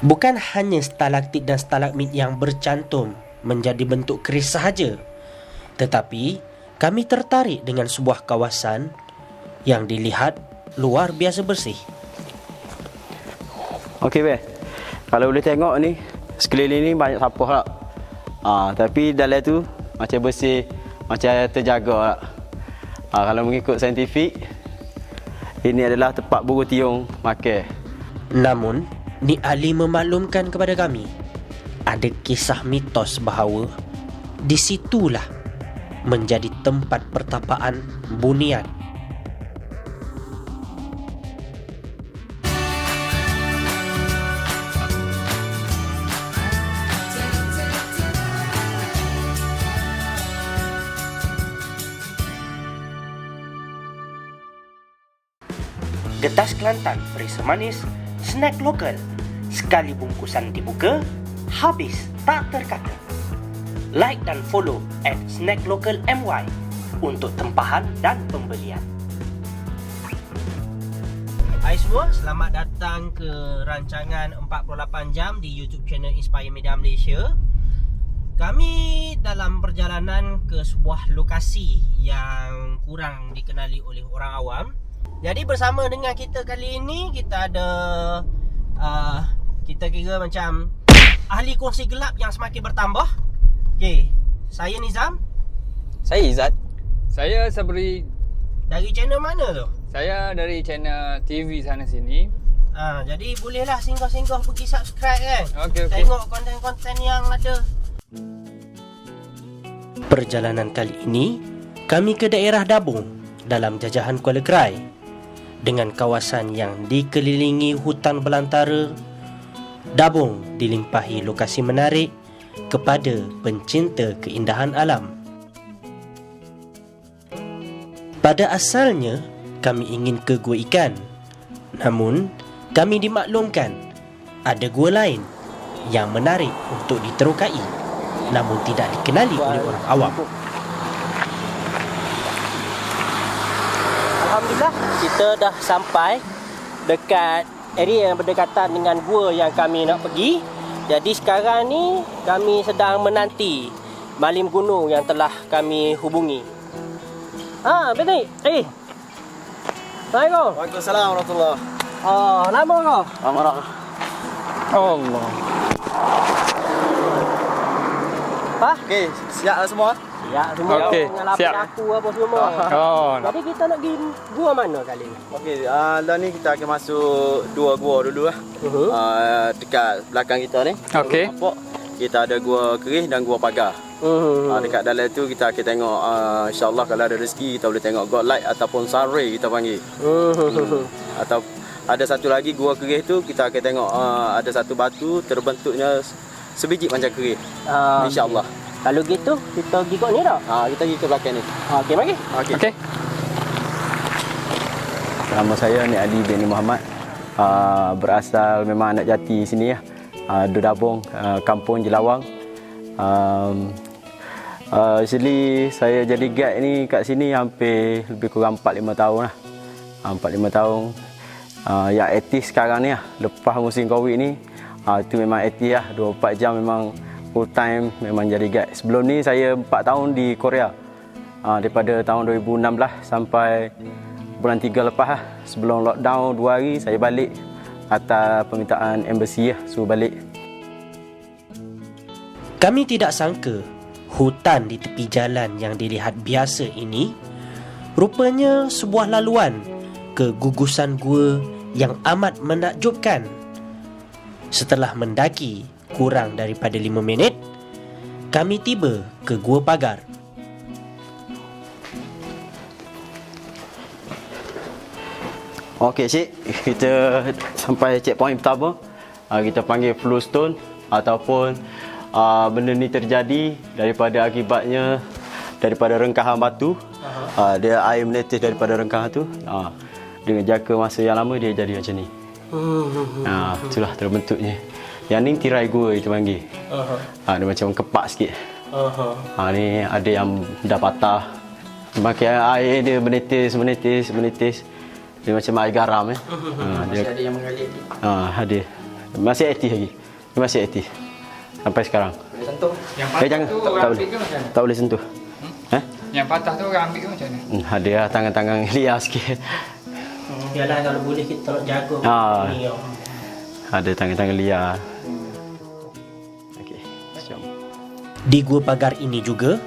Bukan hanya stalaktit dan stalagmit yang bercantum menjadi bentuk keris sahaja, tetapi kami tertarik dengan sebuah kawasan yang dilihat luar biasa bersih. Okey, Beh. Kalau boleh tengok ni, sekeliling ni banyak sampah tak? Tapi dalam tu macam bersih, macam terjaga tak? Kalau mengikut saintifik, ini adalah tempat burung tiung makan. Namun, Nik Ali memaklumkan kepada kami, ada kisah mitos bahawa di situlah menjadi tempat pertapaan bunian. Getas Kelantan perisa manis, snack lokal. Sekali bungkusan dibuka, habis tak terkata. Like dan follow @snacklocalmy untuk tempahan dan pembelian. Hai semua, selamat datang ke rancangan 48 jam di YouTube channel Inspire Media Malaysia. Kami dalam perjalanan ke sebuah lokasi yang kurang dikenali oleh orang awam. Jadi bersama dengan kita kali ini, kita ada kita kira macam ahli kongsi gelap yang semakin bertambah. Okey, saya Nizam. Saya Izzat. Saya Sabri. Dari channel mana tu? Saya dari channel TV sana sini. Jadi bolehlah singgah-singgah pergi subscribe kan. Okey. Tengok konten-konten yang ada. Perjalanan kali ini kami ke daerah Dabung dalam jajahan Kuala Krai, dengan kawasan yang dikelilingi hutan belantara. Dabung dilimpahi lokasi menarik kepada pencinta keindahan alam. Pada asalnya kami ingin ke Gua Ikan, namun kami dimaklumkan ada gua lain yang menarik untuk diterokai, namun tidak dikenali oleh orang awam. Alhamdulillah, kita dah sampai dekat area yang berdekatan dengan gua yang kami nak pergi. Jadi sekarang ni kami sedang menanti malim gunung yang telah kami hubungi. Betul. Assalamualaikum. Waalaikumsalam warahmatullahi. Lama kau? Allah. Okey, siap dah semua? Ya, semua Okey, dengan lapis siap. aku apa semua. Jadi kita nak pergi gua mana kali ni? Okey, lah ni kita akan masuk dua gua dulu lah. Dekat belakang kita ni. Okey. Nampak kita ada gua Keris dan gua Pagar. Dekat dalam tu kita akan tengok, insya-Allah kalau ada rezeki kita boleh tengok god light ataupun sunray kita panggil. Atau ada satu lagi gua Keris tu kita akan tengok ada satu batu terbentuknya sebiji macam keris. Insya-Allah. Kalau gitu kita pergi kat ni tak? Kita pergi ke belakang ni. Okey, mari. Okey. Nama saya Nik Ali bin Muhammad. Berasal memang anak jati sini ya. Dabung, kampung Jelawang. Actually saya jadi guide ni kat sini hampir lebih kurang 4-5 tahun lah. 4-5 tahun. Yang aktif sekarang ni lah, lepas musim Covid ni, itu memang aktif lah. 24 jam memang full time memang jadi guide. Sebelum ni saya 4 tahun di Korea. Daripada tahun 2016 sampai bulan 3 lepas lah. Sebelum lockdown 2 hari saya balik atas permintaan embassy lah, suruh balik. Kami tidak sangka hutan di tepi jalan yang dilihat biasa ini rupanya sebuah laluan ke gugusan gua yang amat menakjubkan. Setelah mendaki kurang daripada 5 minit, kami tiba ke Gua Pagar. Okey cik, kita sampai checkpoint pertama. Kita panggil flow stone ataupun benda ni terjadi daripada akibatnya daripada rengkahan batu. Dia air menetes daripada rengkahan tu. Dengan jangka masa yang lama dia jadi macam ni. Itulah terbentuknya. Yang ni tirai gua kita panggil. Dia macam kepak sikit. Ni ada yang dah patah. Makin air dia menetes. Dia macam air garam. Dia, masih ada yang mengalir ni. Ada. Masih aktif lagi. Dia masih aktif. Sampai sekarang. Boleh sentuh. Yang patah jangan. tu Tak orang boleh. ambil ke macam mana? Tak boleh sentuh. Yang patah tu orang ambil ke macam mana? Ada lah tangan-tangan liar sikit. Yalah, kalau boleh kita tolong jaga ni. Ada tangan-tangan liar. Okey, jom. Di Gua Pagar ini juga,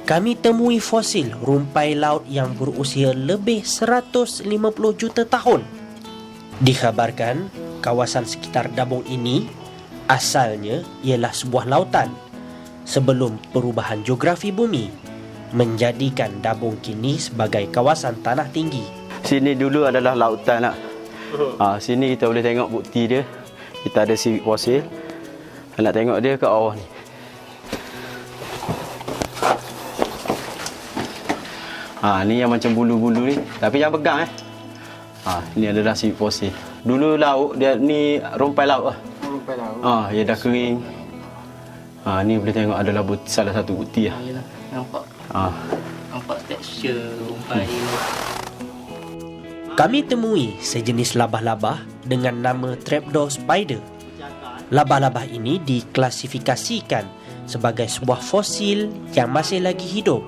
kami temui fosil rumpai laut yang berusia lebih 150 juta tahun. Dikhabarkan, kawasan sekitar Dabong ini asalnya ialah sebuah lautan sebelum perubahan geografi bumi menjadikan Dabong kini sebagai kawasan tanah tinggi. Sini dulu adalah lautan nak. Sini kita boleh tengok bukti dia. Kita ada seaweed fosil. Nak tengok dia kat bawah ni. Ni yang macam bulu-bulu ni. Tapi jangan pegang ni adalah seaweed fosil. Dulu laut dia ni rumpai laut lah. Rumpai laut. Dia dah kering. Ni boleh tengok adalah salah satu bukti lah. Yalah, nampak. Nampak tekstur rumpai ni. Kami temui sejenis labah-labah dengan nama trapdoor spider. Labah-labah ini diklasifikasikan sebagai sebuah fosil yang masih lagi hidup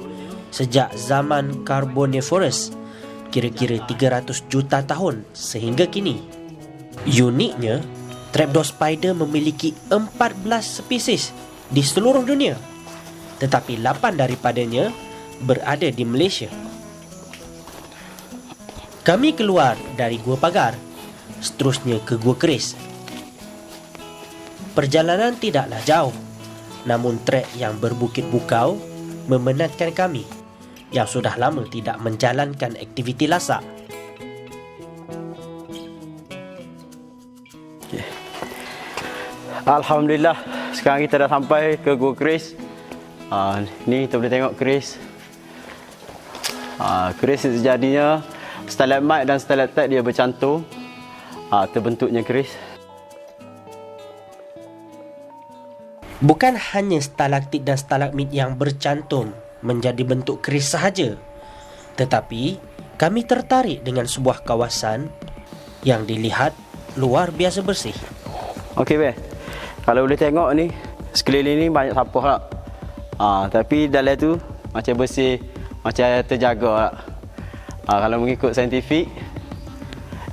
sejak zaman Carboniferous, kira-kira 300 juta tahun sehingga kini. Uniknya, trapdoor spider memiliki 14 spesies di seluruh dunia, tetapi 8 daripadanya berada di Malaysia. Kami keluar dari Gua Pagar, seterusnya ke Gua Keris. Perjalanan tidaklah jauh, namun trek yang berbukit bukau memenatkan kami yang sudah lama tidak menjalankan aktiviti lasak. Alhamdulillah, sekarang kita dah sampai ke Gua Keris. Ni kita boleh tengok keris. Keris sejadinya stalagmite dan stalactite dia bercantum. Terbentuknya keris. Bukan hanya stalaktit dan stalagmit yang bercantum menjadi bentuk keris sahaja, tetapi kami tertarik dengan sebuah kawasan yang dilihat luar biasa bersih. Okey, Beh. Kalau boleh tengok ni, sekeliling ni banyak sampah tak? Tapi dalam tu macam bersih, macam terjaga tak? Kalau mengikut saintifik,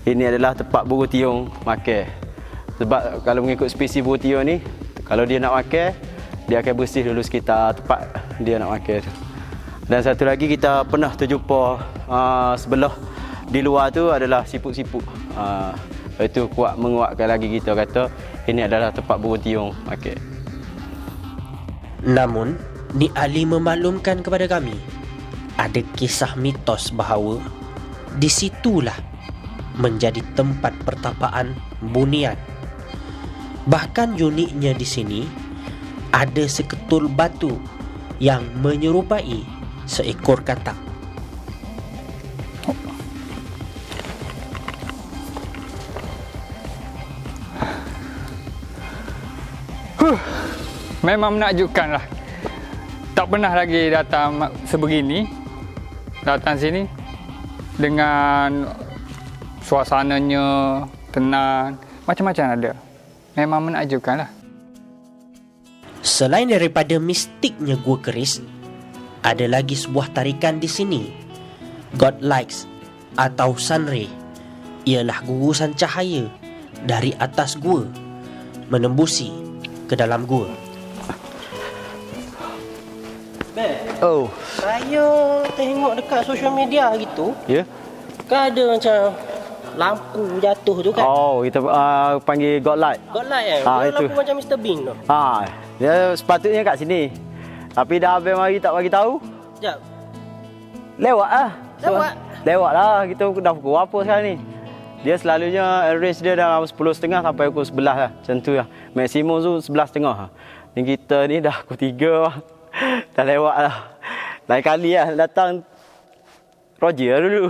ini adalah tempat burung tiung makan. Sebab kalau mengikut spesies burung tiung ni, kalau dia nak makan, dia akan bersih dulu sekitar tempat dia nak makan tu. Dan satu lagi kita pernah terjumpa sebelah di luar tu adalah siput-siput. Itu menguatkan lagi kita kata ini adalah tempat burung tiung makan. Namun, Nik Ali memaklumkan kepada kami, ada kisah mitos bahawa di situlah menjadi tempat pertapaan bunian. Bahkan uniknya di sini ada seketul batu yang menyerupai seekor katak. Memang menakjubkan lah. Tak pernah lagi datang sebegini. Datang sini dengan suasananya tenang, macam-macam ada. Memang menakjubkan lah. Selain daripada mistiknya Gua Keris, ada lagi sebuah tarikan di sini. God Lights atau Sunray ialah gugusan cahaya dari atas gua menembusi ke dalam gua. Oh, Saya tengok dekat social media gitu, ya? Yeah? kan ada macam lampu jatuh tu kan. Oh, kita panggil God Light. God Light itu. lampu macam Mr. Bean tu. Dia sepatutnya kat sini. Tapi dah habis mari tak bagi tahu. Sekejap. Lewat lah. Lewat lah. Kita dah pukul apa sekarang ni? Dia selalunya average dia dalam 10.30 sampai pukul 11 lah. Macam tu lah. Maksimum tu 11.30. Ni kita ni dah pukul 3 lah. Dah lewat lah. Lain kali lah datang Roger dulu.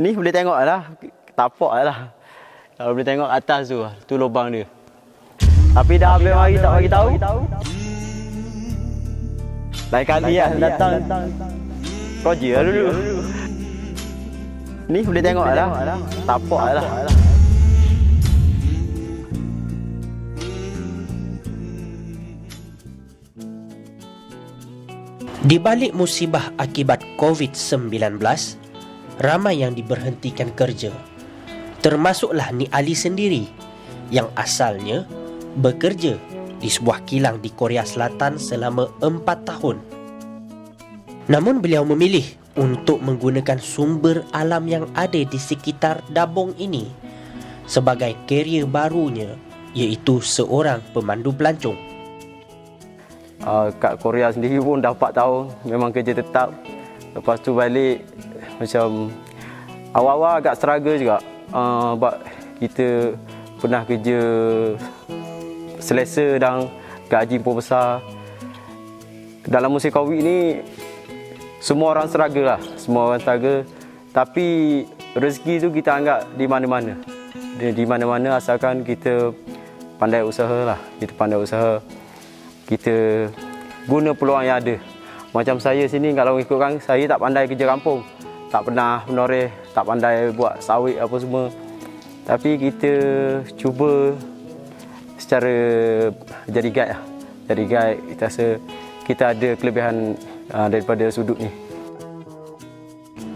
Ni boleh tengok lah. Tapak lah. Kalau boleh tengok atas tu lubang dia. Tapi dah habis mari tak bagi tahu. Lain kali lah datang Roger dulu. Ni boleh tengok lah. Tapak lah. Di balik musibah akibat COVID-19, ramai yang diberhentikan kerja. Termasuklah Nik Ali sendiri yang asalnya bekerja di sebuah kilang di Korea Selatan selama 4 tahun. Namun beliau memilih untuk menggunakan sumber alam yang ada di sekitar Dabong ini sebagai karier barunya, iaitu seorang pemandu pelancong. Kat Korea sendiri pun dah 4 tahun memang kerja tetap. Lepas tu balik macam awal-awal agak struggle juga. Sebab kita pernah kerja selesa dan gaji pun besar. Dalam musim Covid ni semua orang struggle lah. Semua orang struggle. Tapi rezeki tu kita anggap di mana-mana. Di mana-mana asalkan kita pandai usaha lah. Kita pandai usaha. Kita guna peluang yang ada. Macam saya sini kalau ikutkan, saya tak pandai kerja kampung. Tak pernah menoreh, tak pandai buat sawit apa semua. Tapi kita cuba secara jadi guide lah. Jadi guide, kita rasa kita ada kelebihan daripada sudut ni.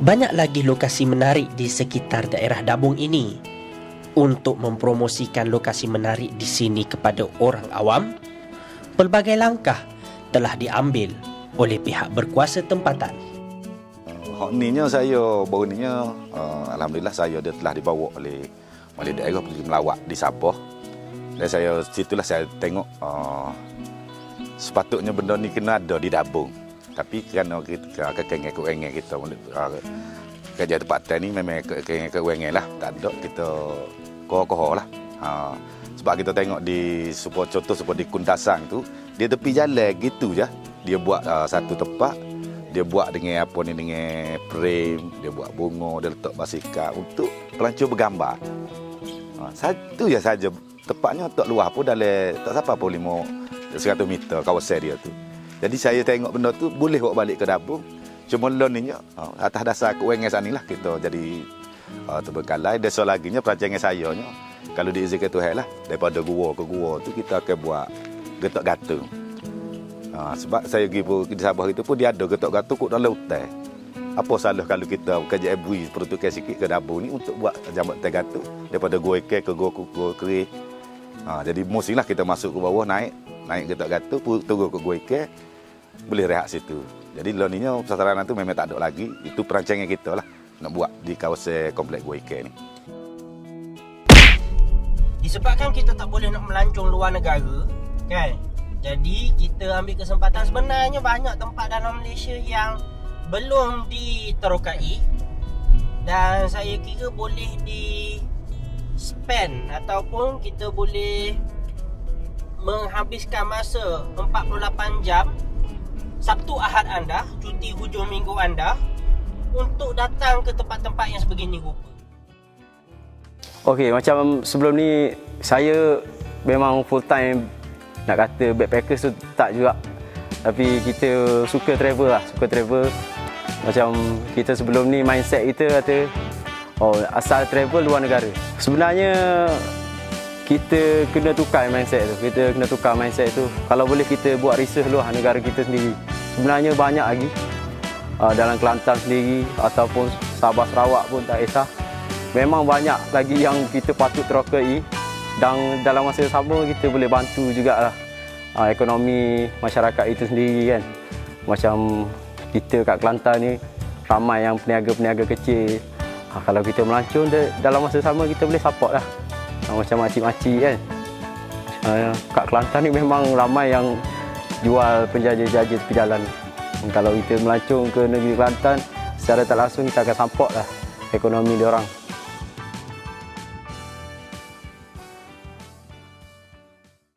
Banyak lagi lokasi menarik di sekitar daerah Dabong ini. Untuk mempromosikan lokasi menarik di sini kepada orang awam, pelbagai langkah telah diambil oleh pihak berkuasa tempatan. Hak ninya saya baru ninya alhamdulillah saya dia telah dibawa oleh daerah pergi melawat di Sabah. Dan situlah saya tengok sepatutnya benda ni kena ada di Dabong. Tapi kerana kita kekengeng kita kerja tempatan ni memang kekengeng lah, tak ada kita kokoh lah. Sebab kita tengok di contoh seperti di Kundasang tu, dia tepi jalan gitu je. Dia buat satu tempat, dia buat dengan apa ni, dengan frame, dia buat bunga, dia letak basikal untuk pelancong bergambar. Satu je saja tepatnya tak luar pun dalam tak siapa pun 100 meter kawasan dia tu. Jadi saya tengok benda tu boleh bawa balik ke Dabong. Cuma lon ni atas dasar kewengan sanilah kita jadi terbengkalai. Desa laginya perancangan saya nya kalau diizinkan Tuhan lah, daripada gua ke gua tu kita akan buat getok gatung. Sebab saya pergi di Sabah itu pun dia ada getok gatung kat dalam hutan. Apa salah kalau kita kerja ebui peruntukan sikit ke Dabong ni untuk buat jambatan gatung daripada gua ikan ke gua kering. Jadi mestilah kita masuk ke bawah, naik getok gatung, turun ke gua ikan, boleh rehat situ. Jadi loninya sasaran tu memang tak ada lagi. Itu perancangan kita lah nak buat di kawasan kompleks gua ikan ni. Disebabkan kita tak boleh nak melancong luar negara, kan? Jadi kita ambil kesempatan, sebenarnya banyak tempat dalam Malaysia yang belum diterokai dan saya kira boleh di spend ataupun kita boleh menghabiskan masa 48 jam Sabtu Ahad anda, cuti hujung minggu anda, untuk datang ke tempat-tempat yang sebegini rupa. Okey, macam sebelum ni saya memang full time, nak kata backpackers tu tak juga. Tapi kita suka travel lah, suka travel. Macam kita sebelum ni mindset kita kata asal travel luar negara. Sebenarnya kita kena tukar mindset tu. Kita kena tukar mindset tu. Kalau boleh kita buat research luar negara kita sendiri. Sebenarnya banyak lagi dalam Kelantan sendiri ataupun Sabah Sarawak pun tak kisah. Memang banyak lagi yang kita patut terokai dan dalam masa yang sama kita boleh bantu jugalah ekonomi masyarakat itu sendiri kan. Macam kita kat Kelantan ni ramai yang peniaga-peniaga kecil. Kalau kita melancong dalam masa sama kita boleh support lah. Macam makcik-makcik kan. Kat Kelantan ni memang ramai yang jual penjajah-jajah tepi jalan. Kalau kita melancong ke negeri Kelantan, secara tak langsung kita akan support lah ekonomi diorang.